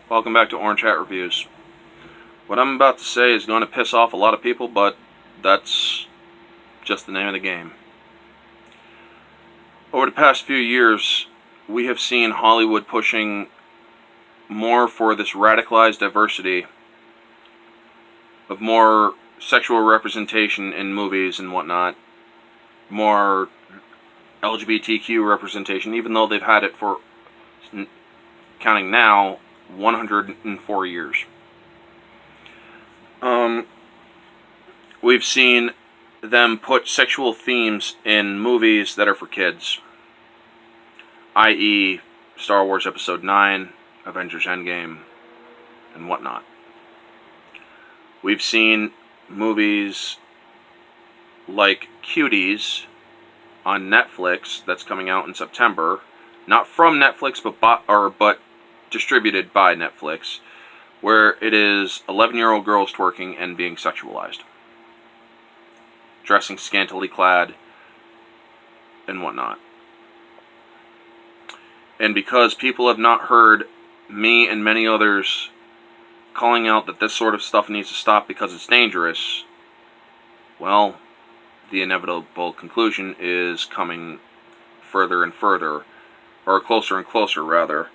Welcome back to Orange Hat Reviews. What I'm about to say is going to piss off a lot of people, but that's just the name of the game. Over the past few years, we have seen Hollywood pushing more for this radicalized diversity of more sexual representation in movies and whatnot, more LGBTQ representation, even though they've had it for, counting now, 104 years. We've seen them put sexual themes in movies that are for kids, i.e. Star Wars Episode 9, Avengers Endgame, and whatnot. We've seen movies like Cuties on Netflix that's coming out in September, not from Netflix but distributed by Netflix, where it is 11-year-old girls twerking and being sexualized, dressing scantily clad and whatnot. And because people have not heard me and many others calling out that this sort of stuff needs to stop because it's dangerous, well, the inevitable conclusion is coming further and further, or closer and closer rather,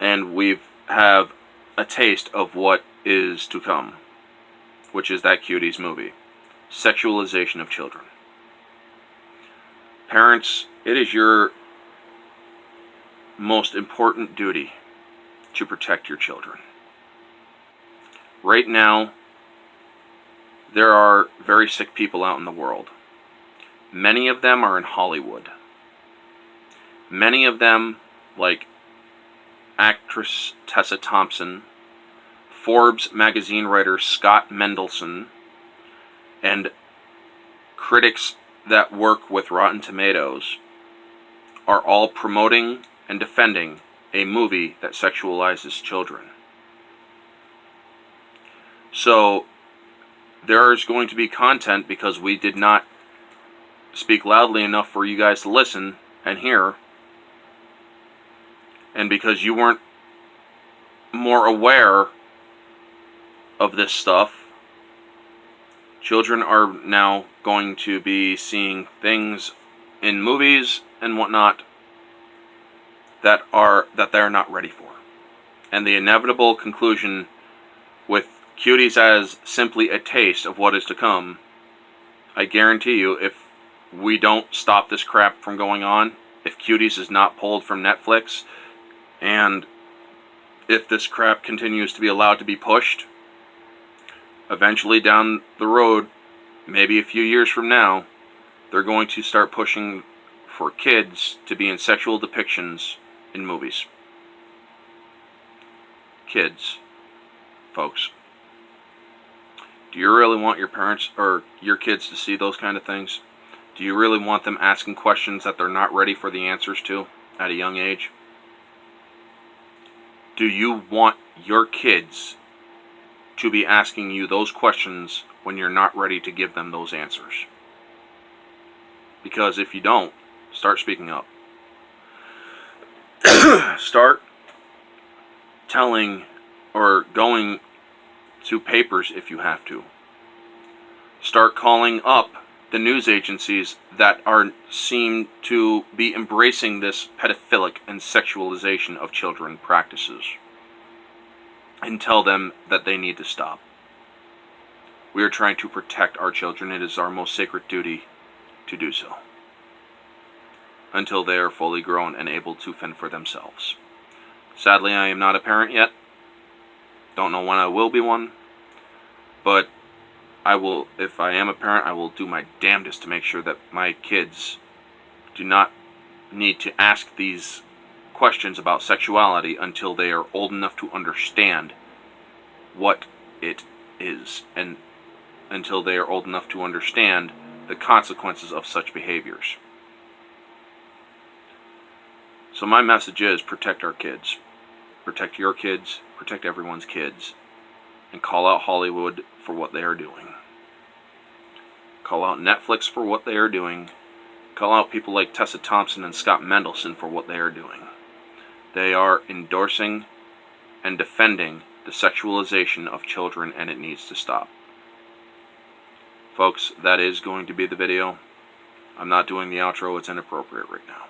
and we have a taste of what is to come, which is that Cuties movie. Sexualization of children. Parents, it is your most important duty to protect your children. Right now, there are very sick people out in the world. Many of them are in Hollywood. Many of them, like actress Tessa Thompson, Forbes magazine writer Scott Mendelson, and critics that work with Rotten Tomatoes, are all promoting and defending a movie that sexualizes children. So there is going to be content, because we did not speak loudly enough for you guys to listen and hear, and because you weren't more aware of this stuff, children are now going to be seeing things in movies and whatnot that they're not ready for. And the inevitable conclusion with Cuties as simply a taste of what is to come, I guarantee you, if we don't stop this crap from going on, if Cuties is not pulled from Netflix, and if this crap continues to be allowed to be pushed, eventually down the road, maybe a few years from now, they're going to start pushing for kids to be in sexual depictions in movies. Kids, folks. Do you really want your parents or your kids to see those kind of things? Do you really want them asking questions that they're not ready for the answers to at a young age? Do you want your kids to be asking you those questions when you're not ready to give them those answers? Because if you don't, start speaking up. Start telling or going to papers if you have to. Start calling up the news agencies that seem to be embracing this pedophilic and sexualization of children practices, and tell them that they need to stop. We are trying to protect our children. It is our most sacred duty to do so, until they are fully grown and able to fend for themselves. Sadly, I am not a parent yet. Don't know when I will be one, but I will, if I am a parent, I will do my damnedest to make sure that my kids do not need to ask these questions about sexuality until they are old enough to understand what it is, and until they are old enough to understand the consequences of such behaviors. So my message is, protect our kids. Protect your kids, protect everyone's kids, and call out Hollywood for what they are doing. Call out Netflix for what they are doing. Call out people like Tessa Thompson and Scott Mendelson for what they are doing. They are endorsing and defending the sexualization of children, and it needs to stop. Folks, that is going to be the video. I'm not doing the outro, it's inappropriate right now.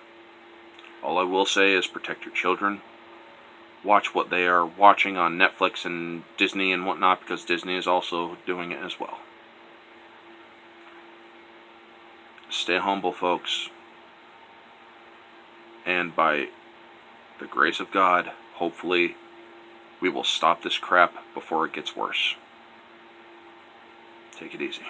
All I will say is protect your children. Watch what they are watching on Netflix and Disney and whatnot, because Disney is also doing it as well. Stay humble, folks. And by the grace of God, hopefully, we will stop this crap before it gets worse. Take it easy.